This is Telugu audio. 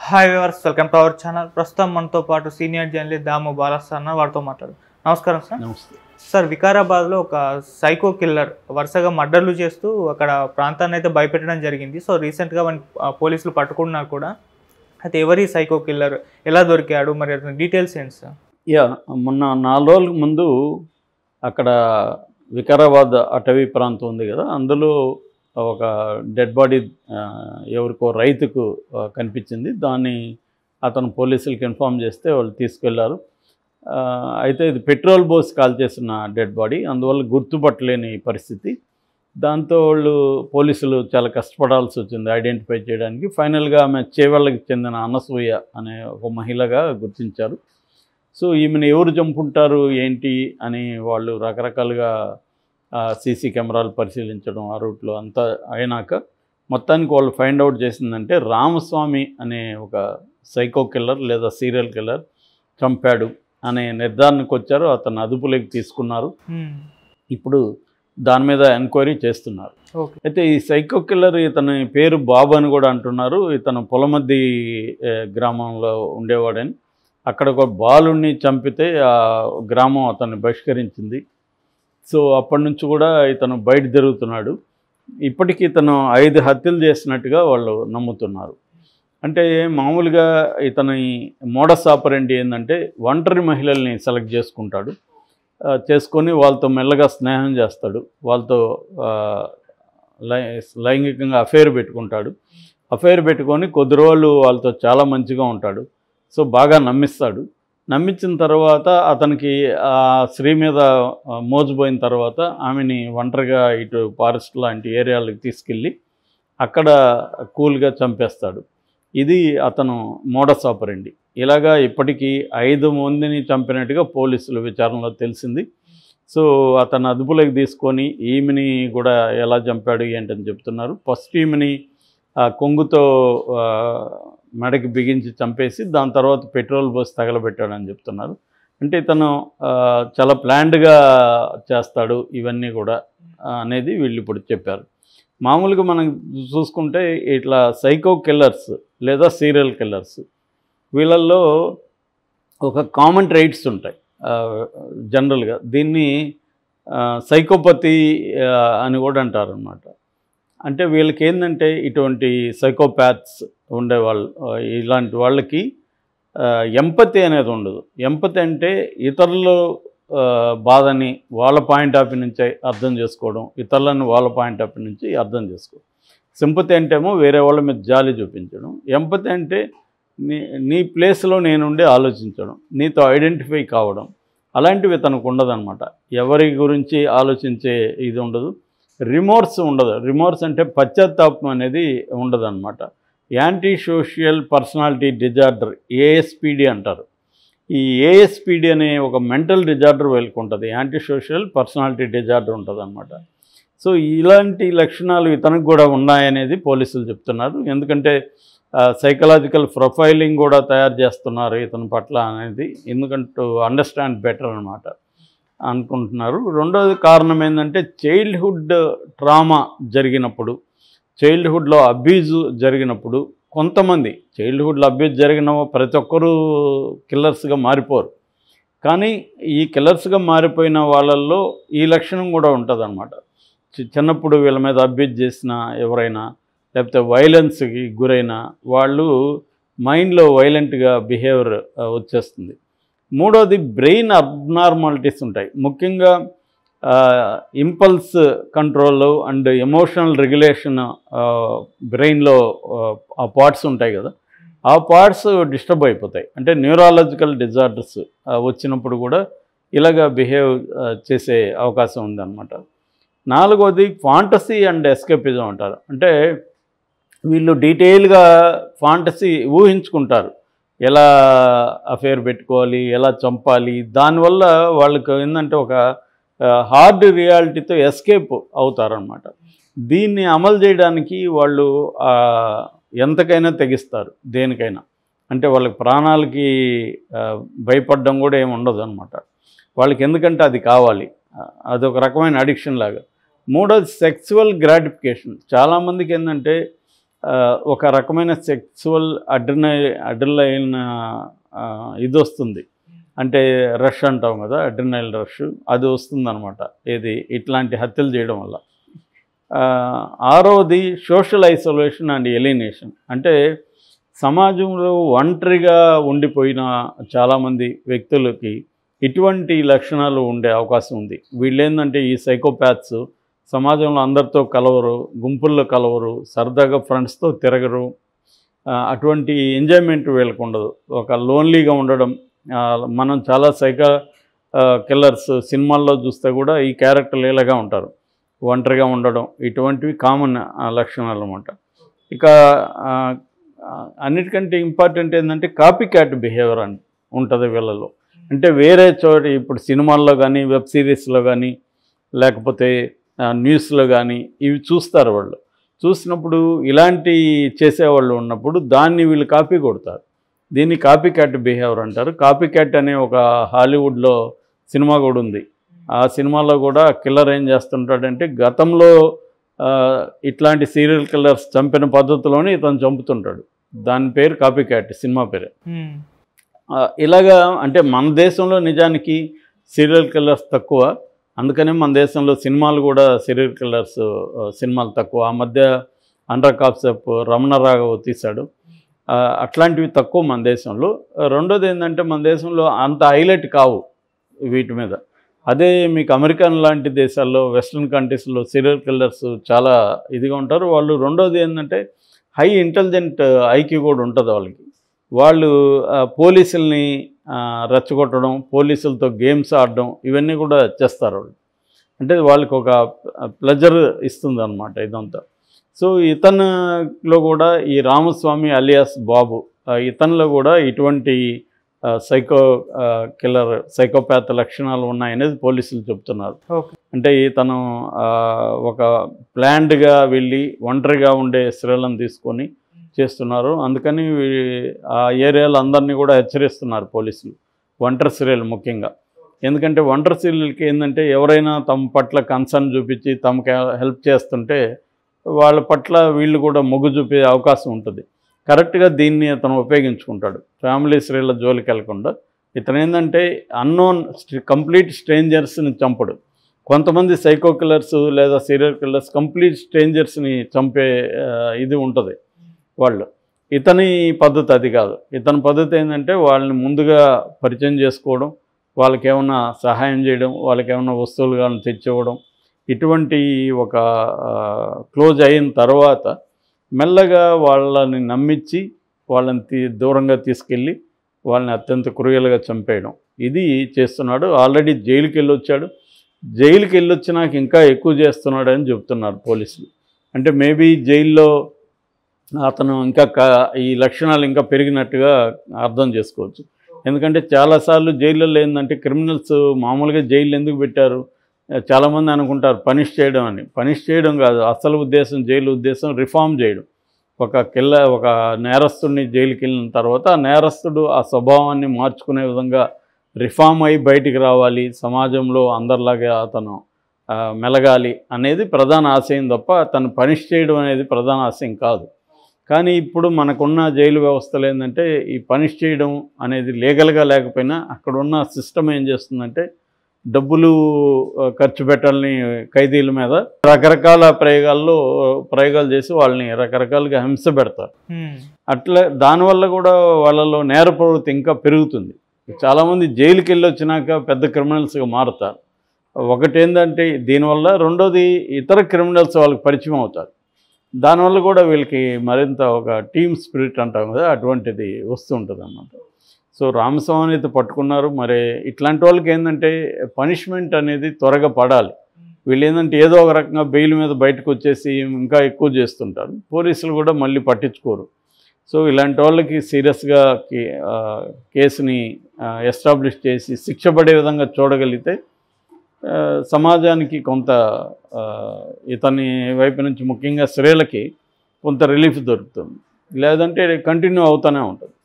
Hi viewers, welcome to our channel. ప్రస్తుతం మనతో పాటు సీనియర్ జర్నలిస్ట్ దాము బాలస్వామి అన్న వారితో మాట్లాడు. నమస్కారం సార్. నమస్తే సార్, వికారాబాద్లో ఒక సైకో కిల్లర్ వరుసగా మర్డర్లు చేస్తూ అక్కడ ప్రాంతాన్ని అయితే భయపెట్టడం జరిగింది. సో రీసెంట్గా పోలీసులు పట్టుకున్నారు కూడా. అయితే ఎవరి సైకో కిల్లర్, ఎలా దొరికాడు, మరి అతని డీటెయిల్స్ ఏంటి సార్? మొన్న 4 రోజుల ముందు అక్కడ వికారాబాద్ అటవీ ప్రాంతం ఉంది కదా, అందులో ఒక డెడ్ బాడీ ఎవరికో రైతుకు కనిపించింది. దాన్ని అతను పోలీసులకు ఇన్ఫామ్ చేస్తే వాళ్ళు తీసుకెళ్లారు. అయితే ఇది పెట్రోల్ పోసి కాల్ చేసిన డెడ్ బాడీ, అందువల్ల గుర్తుపట్టలేని పరిస్థితి. దాంతో పోలీసులు చాలా కష్టపడాల్సి వచ్చింది ఐడెంటిఫై చేయడానికి. ఫైనల్గా ఆమె చేవెళ్ళకి చెందిన అనసూయ అనే ఒక మహిళగా గుర్తించారు. సో ఈమెను ఎవరు చంపుంటారు ఏంటి అని వాళ్ళు రకరకాలుగా సీసీ కెమెరాలు పరిశీలించడం, ఆ రూట్లో అంతా అయినాక మొత్తానికి వాళ్ళు ఫైండ్ అవుట్ చేసిందంటే రామస్వామి అనే ఒక సైకో కిల్లర్ లేదా సీరియల్ కిల్లర్ చంపాడు అనే నిర్ధారణకు వచ్చారు. అతను అదుపులోకి తీసుకున్నారు. ఇప్పుడు దాని మీద ఎంక్వైరీ చేస్తున్నారు. అయితే ఈ సైకో కిల్లర్, ఇతని పేరు బాబు అని కూడా అంటున్నారు. ఇతను పొలమద్ది గ్రామంలో ఉండేవాడని. అక్కడ ఒక బాలుడిని చంపితే ఆ గ్రామం అతన్ని బహిష్కరించింది. సో అప్పటి నుంచి కూడా ఇతను బయట తిరుగుతున్నాడు. ఇప్పటికీ ఇతను 5 హత్యలు చేసినట్టుగా వాళ్ళు నమ్ముతున్నారు. అంటే మామూలుగా ఇతని మోడస్ ఆపరెండి ఏంటంటే ఒంటరి మహిళల్ని సెలెక్ట్ చేసుకుంటాడు. చేసుకొని వాళ్ళతో మెల్లగా స్నేహం చేస్తాడు. వాళ్ళతో లైంగికంగా అఫైర్ పెట్టుకుంటాడు. అఫైర్ పెట్టుకొని కొద్ది రోజులు వాళ్ళతో చాలా మంచిగా ఉంటాడు. సో బాగా నమ్మిస్తాడు. నమ్మించిన తర్వాత అతనికి ఆ స్త్రీ మీద మోజుపోయిన తర్వాత ఆమెని ఒంటరిగా ఇటు ఫారెస్ట్ లాంటి ఏరియాలకు తీసుకెళ్ళి అక్కడ కూల్గా చంపేస్తాడు. ఇది అతను మోడస్ ఆపరెండి. ఇలాగా ఇప్పటికీ 5 మందిని చంపినట్టుగా పోలీసులు విచారణలో తెలిసింది. సో అతను అదుపులోకి తీసుకొని ఈమెని కూడా ఎలా చంపాడు ఏంటని చెప్తున్నారు. ఫస్ట్ ఈమెని కొంగుతో మెడకి బిగించి చంపేసి దాని తర్వాత పెట్రోల్ పోసి తగలబెట్టాడని చెప్తున్నారు. అంటే ఇతను చాలా ప్లాన్డ్గా చేస్తాడు ఇవన్నీ కూడా అనేది వీళ్ళు ఇప్పుడు చెప్పారు. మామూలుగా మనం చూసుకుంటే ఇట్లా సైకో కిల్లర్స్ లేదా సీరియల్ కిల్లర్స్, వీళ్ళల్లో ఒక కామన్ ట్రైట్స్ ఉంటాయి. జనరల్గా దీన్ని సైకోపతి అని కూడా అంటారు అన్నమాట. అంటే వీళ్ళకి ఏంటంటే ఇటువంటి సైకోపాత్స్ ఉండేవాళ్ళు, ఇలాంటి వాళ్ళకి ఎంపతి అనేది ఉండదు. ఎంపతి అంటే ఇతరుల బాధని వాళ్ళ పాయింట్ ఆఫ్ వ్యూ నుంచి అర్థం చేసుకోవడం, ఇతరులను వాళ్ళ పాయింట్ ఆఫ్ వ్యూ నుంచి అర్థం చేసుకోవడం. సింపతి అంటేమో వేరే వాళ్ళ మీద జాలి చూపించడం. ఎంపతి అంటే నీ ప్లేస్లో నేనుండి ఆలోచించడం, నీతో ఐడెంటిఫై కావడం. అలాంటివి తనకు ఉండదన్నమాట. ఎవరి గురించి ఆలోచించే ఇది ఉండదు. రిమోర్స్ ఉండదు. రిమోర్స్ అంటే పశ్చాత్తాపం అనేది ఉండదన్నమాట. యాంటీ సోషల్ పర్సనాలిటీ డిజార్డర్, ఏఎస్పిడి అంటారు. ఈ ఏఎస్పిడి అనే ఒక మెంటల్ డిజార్డర్ వీళ్ళకి ఉంటుంది. యాంటీ సోషల్ పర్సనాలిటీ డిజార్డర్ ఉంటుంది అన్నమాట. సో ఇలాంటి లక్షణాలు ఇతనికి కూడా ఉన్నాయనేది పోలీసులు చెప్తున్నారు. ఎందుకంటే సైకలాజికల్ ప్రొఫైలింగ్ కూడా తయారు చేస్తున్నారు ఇతని పట్ల అనేది, ఎందుకంటే అండర్స్టాండ్ బెటర్ అన్నమాట అనుకుంటున్నారు. రెండోది కారణం ఏంటంటే చైల్డ్హుడ్ ట్రామా జరిగినప్పుడు, చైల్డ్హుడ్లో అబ్యూజ్ జరిగినప్పుడు, కొంతమంది చైల్డ్హుడ్లో అబ్యూజ్ జరిగిన ప్రతి ఒక్కరూ కిల్లర్స్గా మారిపోరు. కానీ ఈ కిల్లర్స్గా మారిపోయిన వాళ్ళల్లో ఈ లక్షణం కూడా ఉంటుందన్నమాట. చిన్నప్పుడు వీళ్ళ మీద అబ్యూజ్ చేసిన ఎవరైనా, లేకపోతే వైలెన్స్కి గురైన వాళ్ళు మైండ్లో వైలెంట్గా బిహేవియర్ వచ్చేస్తుంది. మూడోది బ్రెయిన్ అబ్నార్మాలిటీస్ ఉంటాయి. ముఖ్యంగా impulse control and emotional regulation బ్రెయిన్లో ఆ పార్ట్స్ ఉంటాయి కదా, ఆ పార్ట్స్ డిస్టర్బ్ అయిపోతాయి. అంటే న్యూరాలజికల్ డిజార్డర్స్ వచ్చినప్పుడు కూడా ఇలాగా బిహేవ్ చేసే అవకాశం ఉందన్నమాట. నాలుగోది ఫాంటసీ అండ్ ఎస్కేపిజం అంటారు. అంటే వీళ్ళు డీటెయిల్గా ఫాంటసీ ఊహించుకుంటారు, ఎలా అఫేర్ పెట్టుకోవాలి, ఎలా చంపాలి. దానివల్ల వాళ్ళకి ఏంటంటే ఒక హార్డ్ రియాలిటీతో ఎస్కేప్ అవుతారనమాట. దీన్ని అమలు చేయడానికి వాళ్ళు ఎంతకైనా తెగిస్తారు, దేనికైనా. అంటే వాళ్ళకి ప్రాణాలకి భయపడడం కూడా ఏమి ఉండదు అనమాట వాళ్ళకి. ఎందుకంటే అది కావాలి, అదొక రకమైన అడిక్షన్ లాగా. మూడోది సెక్సువల్ గ్రాటిఫికేషన్. చాలామందికి ఏంటంటే ఒక రకమైన సెక్సువల్ అడ్రినైన్ ఇది వస్తుంది. అంటే రష్ అంటాం కదా, అడ్రినైల్ రష్, అది వస్తుందన్నమాట ఏది ఇట్లాంటి హత్యలు చేయడం వల్ల. ఆరవది సోషల్ ఐసోలేషన్ అండ్ ఎలినేషన్. అంటే సమాజంలో ఒంటరిగా ఉండిపోయిన చాలామంది వ్యక్తులకి ఇటువంటి లక్షణాలు ఉండే అవకాశం ఉంది. వీళ్ళు ఏంటంటే ఈ సైకోపాత్స్ సమాజంలో అందరితో కలవరు, గుంపుల్లో కలవరు, సరదాగా ఫ్రెండ్స్తో తిరగరు, అటువంటి ఎంజాయ్మెంట్ వీళ్ళకు ఉండదు. ఒక లోన్లీగా ఉండడం. మనం చాలా కిల్లర్స్ సినిమాల్లో చూస్తే కూడా ఈ క్యారెక్టర్లు ఇలాగా ఉంటారు, ఒంటరిగా ఉండడం, ఇటువంటివి కామన్ లక్షణాలు అన్నమాట. ఇక అన్నిటికంటే ఇంపార్టెంట్ ఏంటంటే కాపీ క్యాట్ బిహేవియర్ అని ఉంటుంది వీళ్ళలో. అంటే వేరే చోట ఇప్పుడు సినిమాల్లో కానీ, వెబ్ సిరీస్లో కానీ, లేకపోతే న్యూస్లో కానీ ఇవి చూస్తారు వాళ్ళు. చూసినప్పుడు ఇలాంటి చేసేవాళ్ళు ఉన్నప్పుడు దాన్ని వీళ్ళు కాపీ కొడతారు. దీన్ని కాపీ క్యాట్ బిహేవియర్ అంటారు. కాపీ క్యాట్ అనే ఒక హాలీవుడ్లో సినిమా కూడా ఉంది. ఆ సినిమాలో కూడా కిల్లర్ ఏం చేస్తుంటాడంటే గతంలో ఇట్లాంటి సీరియల్ కిల్లర్స్ చంపిన పద్ధతిలోనే ఇతను చంపుతుంటాడు. దాని పేరు కాపీ క్యాట్, సినిమా పేరు. ఇలాగా అంటే మన దేశంలో నిజానికి సీరియల్ కిల్లర్స్ తక్కువ, అందుకనే మన దేశంలో సినిమాలు కూడా సీరియల్ కిల్లర్స్ సినిమాలు తక్కువ. ఆ మధ్య అండర్ కాప్సెప్ రమణ రాఘవ్ తీశాడు, అట్లాంటివి తక్కువ మన దేశంలో. రెండోది ఏంటంటే మన దేశంలో అంత హైలైట్ కావు వీటి మీద. అదే మీకు అమెరికన్ లాంటి దేశాల్లో, వెస్ట్రన్ కంట్రీస్లో సీరియల్ కిల్లర్స్ చాలా ఇదిగా ఉంటారు వాళ్ళు. రెండోది ఏంటంటే హై ఇంటెలిజెంట్ ఐక్యూ కూడా ఉంటుంది వాళ్ళకి. వాళ్ళు పోలీసుల్ని రెచ్చగొట్టడం, పోలీసులతో గేమ్స్ ఆడడం, ఇవన్నీ కూడా చేస్తారు వాళ్ళు. అంటే వాళ్ళకి ఒక ప్లెజర్ ఇస్తుంది అన్నమాట ఇదంతా. సో ఇతనిలో కూడా ఈ రామస్వామి అలియాస్ బాబు, ఇతనిలో కూడా ఇటువంటి సైకోపాత్ లక్షణాలు ఉన్నాయనేది పోలీసులు చెప్తున్నారు. అంటే ఇతను ఒక ప్లాన్డ్గా వెళ్ళి ఒంటరిగా ఉండే స్త్రీలను తీసుకొని చేస్తున్నారు. అందుకని ఆ ఏరియాలో అందరినీ కూడా హెచ్చరిస్తున్నారు పోలీసులు, ఒంటరి స్త్రీలు ముఖ్యంగా. ఎందుకంటే ఒంటరి స్త్రీలకి ఏంటంటే ఎవరైనా తమ పట్ల కన్సర్న్ చూపించి తమకు హెల్ప్ చేస్తుంటే వాళ్ళ పట్ల వీళ్ళు కూడా మొగ్గు చూపే అవకాశం ఉంటుంది. కరెక్ట్గా దీన్ని అతను ఉపయోగించుకుంటాడు. ఫ్యామిలీ స్త్రీల జోలికి వెళ్లకుండా ఇతను ఏంటంటే అన్నోన్ కంప్లీట్ స్ట్రేంజర్స్ని చంపడు. కొంతమంది సైకో కిల్లర్స్ లేదా సీరియల్ కిల్లర్స్ కంప్లీట్ స్ట్రేంజర్స్ని చంపే ఇది ఉంటుంది వాళ్ళు. ఇతని పద్ధతి అది కాదు. ఇతని పద్ధతి ఏంటంటే వాళ్ళని ముందుగా పరిచయం చేసుకోవడం, వాళ్ళకి ఏమన్నా సహాయం చేయడం, వాళ్ళకి ఏమన్నా వస్తువులు కానీ తెచ్చివ్వడం, ఇటువంటి ఒక క్లోజ్ అయిన తర్వాత మెల్లగా వాళ్ళని నమ్మించి వాళ్ళని దూరంగా తీసుకెళ్ళి వాళ్ళని అత్యంత క్రూయల్గా చంపేయడం, ఇది చేస్తున్నాడు. ఆల్రెడీ జైలుకి వెళ్ళొచ్చాడు. జైలుకి వెళ్ళొచ్చినాక ఇంకా ఎక్కువ చేస్తున్నాడని చెప్తున్నారు పోలీసులు. అంటే మేబీ జైల్లో అతను ఇంకా ఈ లక్షణాలు ఇంకా పెరిగినట్టుగా అర్థం చేసుకోవచ్చు. ఎందుకంటే చాలాసార్లు జైళ్ళల్లో ఏంటంటే క్రిమినల్స్ మామూలుగా జైలు ఎందుకు పెట్టారు, చాలామంది అనుకుంటారు పనిష్ చేయడం అని. పనిష్ చేయడం కాదు, అసలు ఉద్దేశం జైలు ఉద్దేశం రిఫార్మ్ చేయడం. ఒక నేరస్తుడిని జైలుకి వెళ్ళిన తర్వాత ఆ నేరస్తుడు ఆ స్వభావాన్ని మార్చుకునే విధంగా రిఫార్మ్ అయ్యి బయటికి రావాలి, సమాజంలో అందరిలాగా అతను మెలగాలి అనేది ప్రధాన ఆశయం తప్ప అతను పనిష్ చేయడం అనేది ప్రధాన ఆశయం కాదు. కానీ ఇప్పుడు మనకున్న జైలు వ్యవస్థలు ఏంటంటే ఈ పనిష్ చేయడం అనేది లీగల్గా లేకపోయినా అక్కడ ఉన్న సిస్టమ్ ఏం చేస్తుందంటే డబ్బులు ఖర్చు పెట్టాలని ఖైదీల మీద రకరకాల ప్రయోగాలు చేసి వాళ్ళని రకరకాలుగా హింస పెడతారు. అట్లా దానివల్ల కూడా వాళ్ళలో నేర ప్రవృత్తి ఇంకా పెరుగుతుంది. చాలామంది జైలుకి వెళ్ళి వచ్చినాక పెద్ద క్రిమినల్స్గా మారుతారు. ఒకటి ఏంటంటే దీనివల్ల, రెండోది ఇతర క్రిమినల్స్ వాళ్ళకి పరిచయం అవుతారు. దానివల్ల కూడా వీళ్ళకి మరింత ఒక టీమ్ స్పిరిట్ అంటాం కదా, అటువంటిది వస్తూ ఉంటుంది అన్నమాట. సో రామస్వామిని అయితే పట్టుకున్నారు. మరి ఇట్లాంటి వాళ్ళకి ఏంటంటే పనిష్మెంట్ అనేది త్వరగా పడాలి. వీళ్ళు ఏంటంటే ఏదో ఒక రకంగా బెయిల్ మీద బయటకు వచ్చేసి ఇంకా ఎక్కువ చేస్తుంటారు. పోలీసులు కూడా మళ్ళీ పట్టించుకోరు. సో ఇలాంటి వాళ్ళకి సీరియస్గా కేసుని ఎస్టాబ్లిష్ చేసి శిక్ష పడే విధంగా చూడగలిగితే సమాజానికి కొంత ఇతని వైపు నుంచి ముఖ్యంగా స్త్రీలకి కొంత రిలీఫ్ దొరుకుతుంది. లేదంటే కంటిన్యూ అవుతూనే ఉంటుంది.